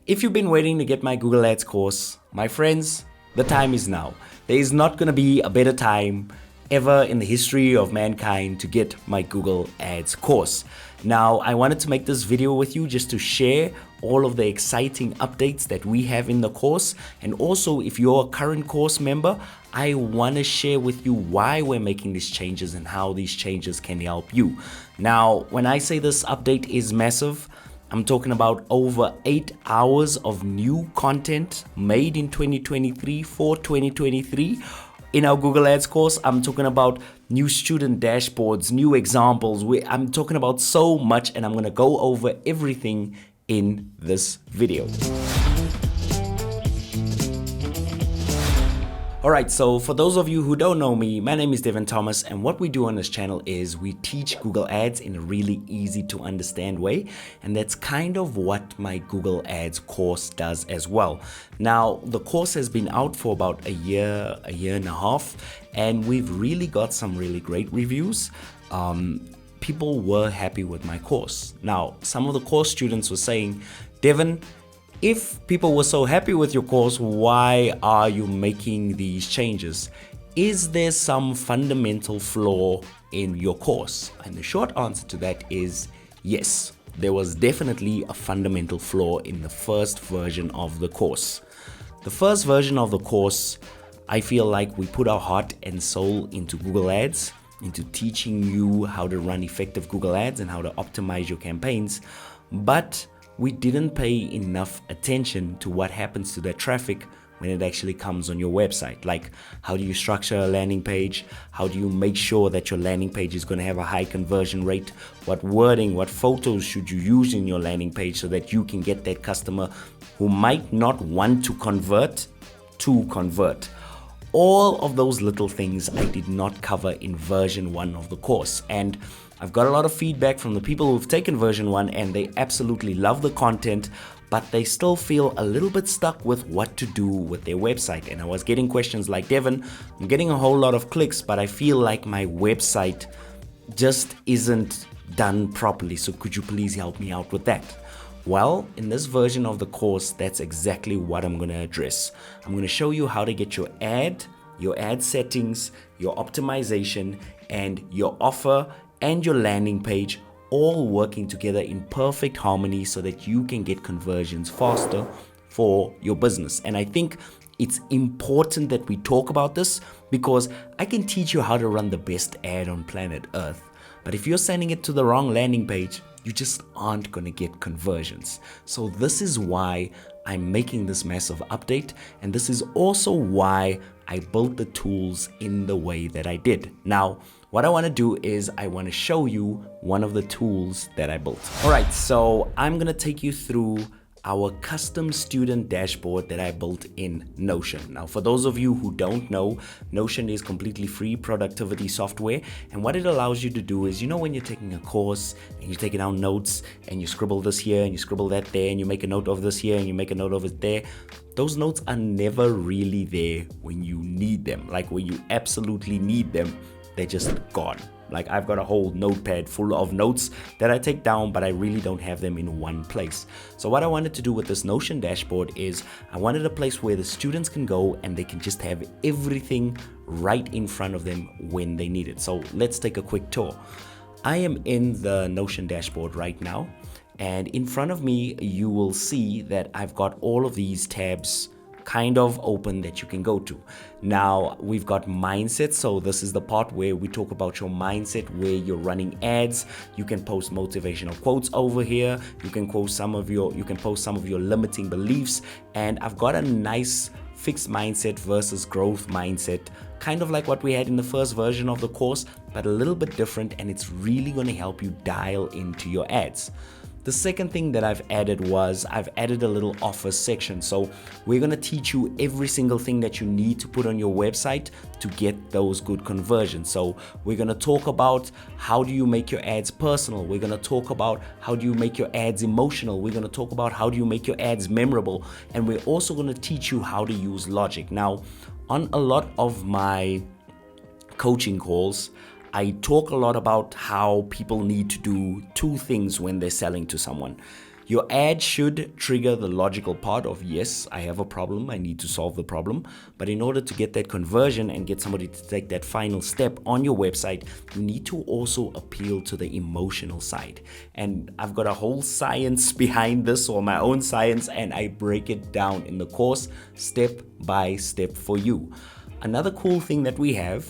If you've been waiting to get my Google Ads course, my friends, the time is now. There is not going to be a better time ever in the history of mankind to get my Google Ads course. Now, I wanted to make this video with you just to share all of the exciting updates that we have in the course. And also, if you're a current course member, I want to share with you why we're making these changes and how these changes can help you. Now, when I say this update is massive, I'm talking about over 8 hours of new content made in 2023 for 2023. In our Google Ads course, I'm talking about new student dashboards, new examples. I'm talking about so much, and I'm going to go over everything in this video. Alright, so for those of you who don't know me, my name is Devon Thomas, and what we do on this channel is we teach Google Ads in a really easy to understand way, and that's kind of what my Google Ads course does as well. Now, the course has been out for about a year and a half, and we've really got some really great reviews. People were happy with my course. Now, some of the course students were saying, Devon, if people were so happy with your course, why are you making these changes? Is there some fundamental flaw in your course? And the short answer to that is yes. There was definitely a fundamental flaw in the first version of the course. The first version of the course, I feel like we put our heart and soul into Google Ads, into teaching you how to run effective Google Ads and how to optimize your campaigns, but we didn't pay enough attention to what happens to that traffic when it actually comes on your website. Like, how do you structure a landing page? How do you make sure that your landing page is going to have a high conversion rate? What wording, what photos should you use in your landing page so that you can get that customer who might not want to convert to convert? All of those little things I did not cover in version 1 of the course, and I've got a lot of feedback from the people who've taken version 1 and they absolutely love the content, but they still feel a little bit stuck with what to do with their website. And I was getting questions like, Devon, I'm getting a whole lot of clicks, but I feel like my website just isn't done properly. So could you please help me out with that? Well, in this version of the course, that's exactly what I'm going to address. I'm going to show you how to get your ad settings, your optimization, and your offer and your landing page all working together in perfect harmony so that you can get conversions faster for your business. And I think it's important that we talk about this because I can teach you how to run the best ad on planet Earth. But if you're sending it to the wrong landing page, you just aren't going to get conversions. So this is why I'm making this massive update, and this is also why I built the tools in the way that I did. Now, what I want to do is I want to show you one of the tools that I built. All right, so I'm going to take you through our custom student dashboard that I built in Notion. Now, for those of you who don't know, Notion is completely free productivity software. And what it allows you to do is, when you're taking a course and you're taking out notes and you scribble this here and you scribble that there and you make a note of this here and you make a note of it there, those notes are never really there when you need them. Like when you absolutely need them, they're just gone. Like I've got a whole notepad full of notes that I take down, but I really don't have them in one place. So what I wanted to do with this Notion dashboard is I wanted a place where the students can go and they can just have everything right in front of them when they need it. So let's take a quick tour. I am in the Notion dashboard right now, and in front of me, you will see that I've got all of these tabs kind of open that you can go to. Now we've got mindset, so this is the part where we talk about your mindset, where you're running ads. You can post motivational quotes over here. You can post some of your limiting beliefs, and I've got a nice fixed mindset versus growth mindset, kind of like what we had in the first version of the course, but a little bit different, and it's really going to help you dial into your ads. The second thing that I've added was I've added a little offer section. So we're going to teach you every single thing that you need to put on your website to get those good conversions. So we're going to talk about how do you make your ads personal. We're going to talk about how do you make your ads emotional. We're going to talk about how do you make your ads memorable. And we're also going to teach you how to use logic. Now, on a lot of my coaching calls, I talk a lot about how people need to do two things when they're selling to someone. Your ad should trigger the logical part of, yes, I have a problem, I need to solve the problem. But in order to get that conversion and get somebody to take that final step on your website, you need to also appeal to the emotional side. And I've got a whole science behind this, or my own science, and I break it down in the course step by step for you. Another cool thing that we have,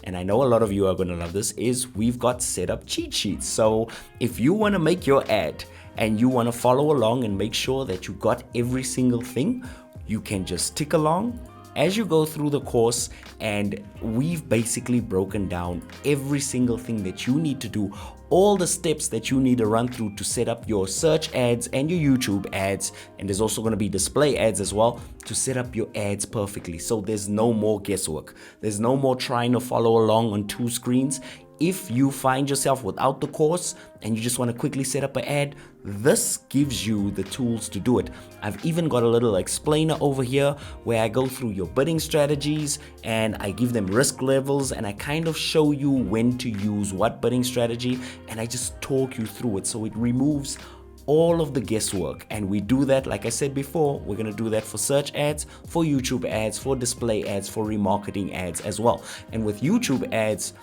and I know a lot of you are going to love this, is we've got setup cheat sheets. So if you want to make your ad and you want to follow along and make sure that you got every single thing, you can just tick along as you go through the course, and we've basically broken down every single thing that you need to do, all the steps that you need to run through to set up your search ads and your YouTube ads, and there's also going to be display ads as well, to set up your ads perfectly. So there's no more guesswork. There's no more trying to follow along on two screens. If you find yourself without the course and you just want to quickly set up an ad, this gives you the tools to do it. I've even got a little explainer over here where I go through your bidding strategies and I give them risk levels, and I kind of show you when to use what bidding strategy, and I just talk you through it. So it removes all of the guesswork. And we do that, like I said before, we're going to do that for search ads, for YouTube ads, for display ads, for remarketing ads as well. And with YouTube ads,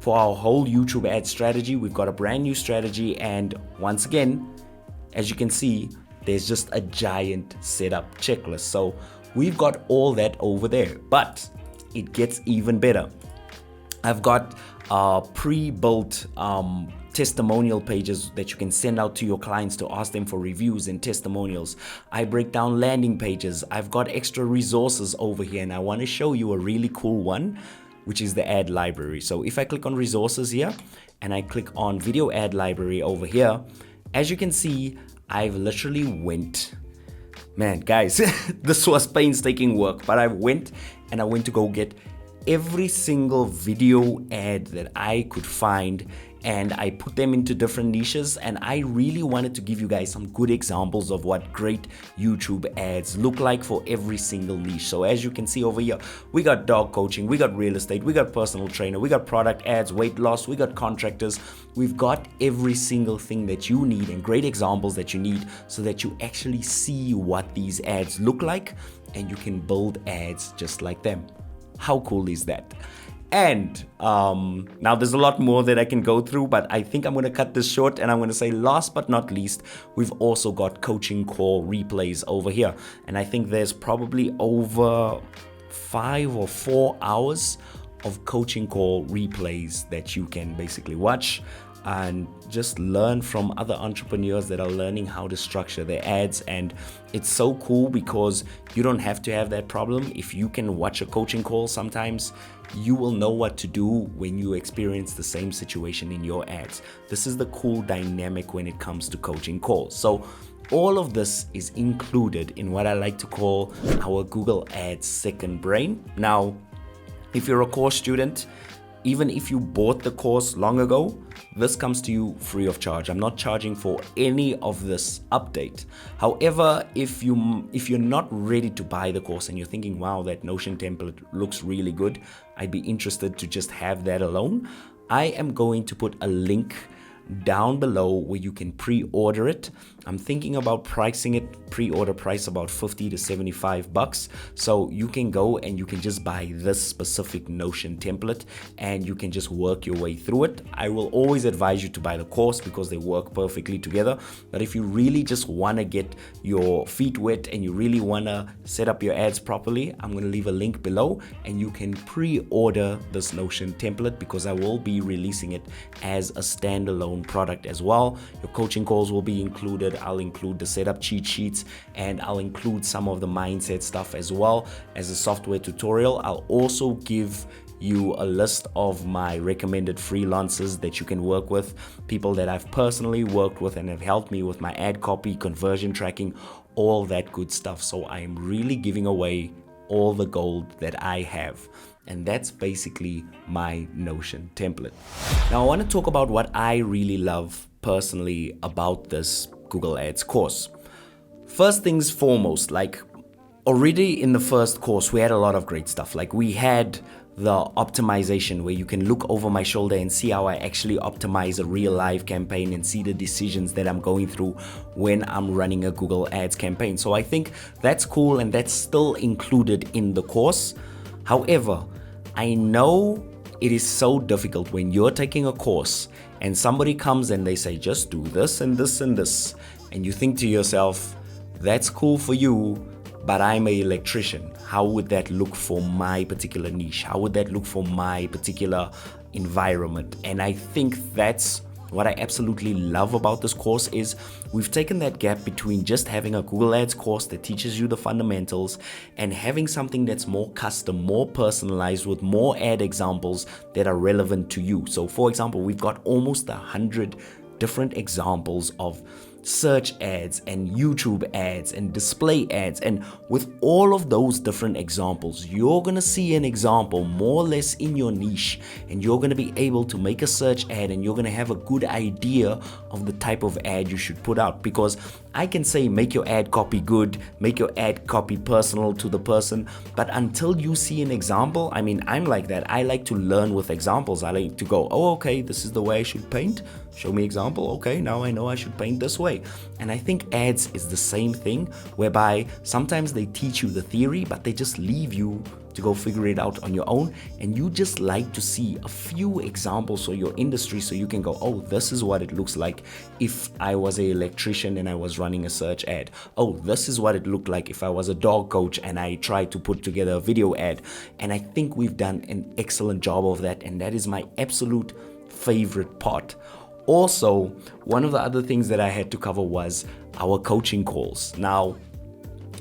for our whole YouTube ad strategy, we've got a brand new strategy, and once again, as you can see, there's just a giant setup checklist. So we've got all that over there, but it gets even better. I've got pre-built testimonial pages that you can send out to your clients to ask them for reviews and testimonials. I break down landing pages. I've got extra resources over here, and I want to show you a really cool one, which is the ad library. So if I click on resources here and I click on video ad library over here, as you can see, I've literally man, guys, this was painstaking work, but I went to go get every single video ad that I could find, and I put them into different niches, and I really wanted to give you guys some good examples of what great YouTube ads look like for every single niche. So as you can see over here, we got dog coaching, we got real estate, we got personal trainer, we got product ads, weight loss, we got contractors. We've got every single thing that you need and great examples that you need, so that you actually see what these ads look like and you can build ads just like them. How cool is that? And now there's a lot more that I can go through, but I think I'm going to cut this short, and I'm going to say last but not least, we've also got coaching call replays over here. And I think there's probably over 5 or 4 hours of coaching call replays that you can basically watch and just learn from other entrepreneurs that are learning how to structure their ads. And it's so cool because you don't have to have that problem. If you can watch a coaching call, sometimes you will know what to do when you experience the same situation in your ads. This is the cool dynamic when it comes to coaching calls. So all of this is included in what I like to call our Google Ads second brain. Now, if you're a course student, even if you bought the course long ago, this comes to you free of charge. I'm not charging for any of this update. However, if you're not ready to buy the course and you're thinking, wow, that Notion template looks really good, I'd be interested to just have that alone, I am going to put a link down below where you can pre-order it. I'm thinking about pricing it, pre-order price about $50 to $75. So you can go and you can just buy this specific Notion template and you can just work your way through it. I will always advise you to buy the course because they work perfectly together. But if you really just want to get your feet wet and you really want to set up your ads properly, I'm going to leave a link below and you can pre-order this Notion template because I will be releasing it as a standalone product as well. Your coaching calls will be included. I'll include the setup cheat sheets and I'll include some of the mindset stuff as well as a software tutorial. I'll also give you a list of my recommended freelancers that you can work with, people that I've personally worked with and have helped me with my ad copy, conversion tracking, all that good stuff. So I am really giving away all the gold that I have. And that's basically my Notion template. Now I want to talk about what I really love personally about this Google Ads course. First things foremost, like already in the first course, we had a lot of great stuff. Like we had the optimization, where you can look over my shoulder and see how I actually optimize a real live campaign and see the decisions that I'm going through when I'm running a Google Ads campaign. So I think that's cool, and that's still included in the course. However, I know it is so difficult when you're taking a course and somebody comes and they say, just do this and this and this. And you think to yourself, that's cool for you, but I'm an electrician. How would that look for my particular niche? How would that look for my particular environment? And I think that's what I absolutely love about this course is we've taken that gap between just having a Google Ads course that teaches you the fundamentals and having something that's more custom, more personalized with more ad examples that are relevant to you. So for example, we've got almost 100 different examples of search ads and YouTube ads and display ads, and with all of those different examples, you're gonna see an example more or less in your niche, and you're gonna be able to make a search ad, and you're gonna have a good idea of the type of ad you should put out. Because I can say make your ad copy good, make your ad copy personal to the person, but until you see an example, I mean, I'm like that. I like to learn with examples. I like to go, oh, okay, this is the way I should paint. Show me example. Okay, now I know I should paint this way. And I think ads is the same thing, whereby sometimes they teach you the theory, but they just leave you to go figure it out on your own. And you just like to see a few examples for your industry so you can go, oh, this is what it looks like if I was an electrician and I was running a search ad. Oh, this is what it looked like if I was a dog coach and I tried to put together a video ad. And I think we've done an excellent job of that. And that is my absolute favorite part. Also, one of the other things that I had to cover was our coaching calls. Now,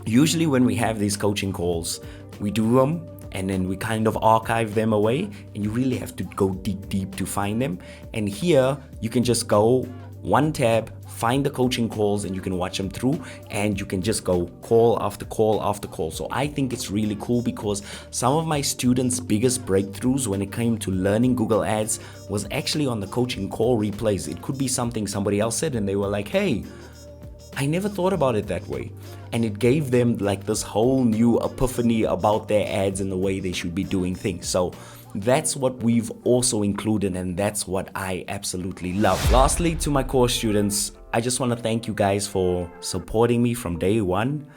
usually when we have these coaching calls, we do them and then we kind of archive them away, and you really have to go deep to find them. And here you can just go one tab, find the coaching calls, and you can watch them through, and you can just go call after call after call. So I think it's really cool because some of my students' biggest breakthroughs when it came to learning Google Ads was actually on the coaching call replays. It could be something somebody else said and they were like, hey, I never thought about it that way. And it gave them like this whole new epiphany about their ads and the way they should be doing things. So that's what we've also included, and that's what I absolutely love. Lastly, to my course students, I just want to thank you guys for supporting me from day one.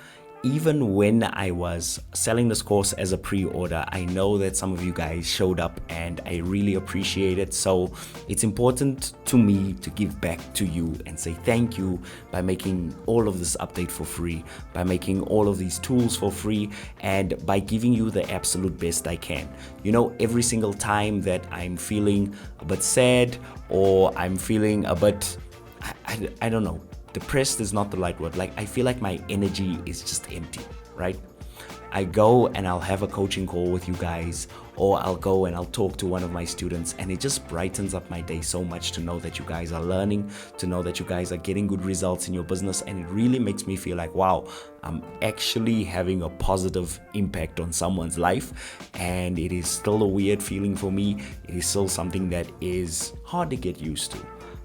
Even when I was selling this course as a pre-order, I know that some of you guys showed up and I really appreciate it. So it's important to me to give back to you and say thank you by making all of this update for free, by making all of these tools for free, and by giving you the absolute best I can. You know, every single time that I'm feeling a bit sad or I'm feeling a bit, I don't know, depressed is not the right word. Like, I feel like my energy is just empty, right? I go and I'll have a coaching call with you guys, or I'll go and I'll talk to one of my students, and it just brightens up my day so much to know that you guys are learning, to know that you guys are getting good results in your business. And it really makes me feel like, wow, I'm actually having a positive impact on someone's life. And it is still a weird feeling for me. It is still something that is hard to get used to.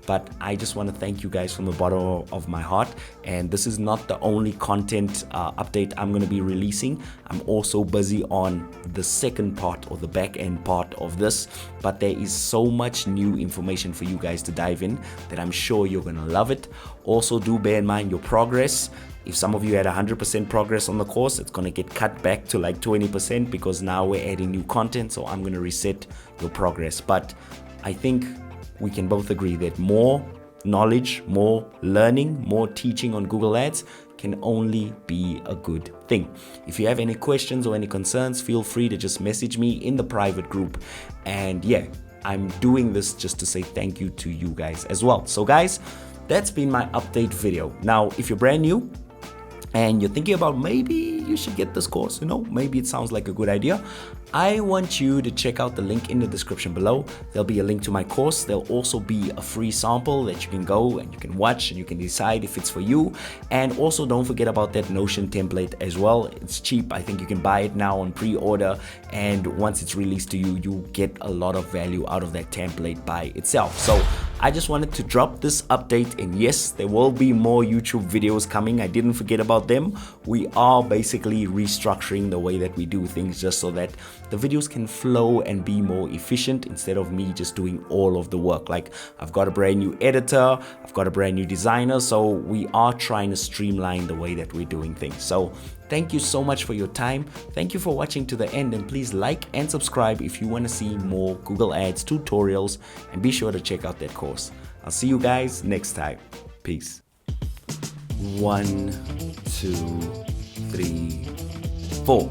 But I just want to thank you guys from the bottom of my heart. And this is not the only content update I'm going to be releasing. I'm also busy on the second part or the back end part of this. But there is so much new information for you guys to dive in that I'm sure you're going to love it. Also, do bear in mind your progress. If some of you had 100% progress on the course, it's going to get cut back to like 20% because now we're adding new content. So I'm going to reset your progress. But I think we can both agree that more knowledge, more learning, more teaching on Google Ads can only be a good thing. If you have any questions or any concerns, feel free to just message me in the private group. And yeah, I'm doing this just to say thank you to you guys as well. So guys, that's been my update video. Now, if you're brand new and you're thinking about maybe you should get this course, you know, maybe it sounds like a good idea, I want you to check out the link in the description below. There'll be a link to my course. There'll also be a free sample that you can go and you can watch and you can decide if it's for you. And also don't forget about that Notion template as well. It's cheap. I think you can buy it now on pre-order, and once it's released to you, you get a lot of value out of that template by itself. So I just wanted to drop this update, and yes, there will be more YouTube videos coming. I didn't forget about them. We are basically restructuring the way that we do things just so that the videos can flow and be more efficient instead of me just doing all of the work. Like, I've got a brand new editor, I've got a brand new designer, so we are trying to streamline the way that we're doing things. So thank you so much for your time. Thank you for watching to the end, and please like and subscribe if you want to see more Google Ads tutorials, and be sure to check out that course. I'll see you guys next time. Peace. 1, 2, 3, 4.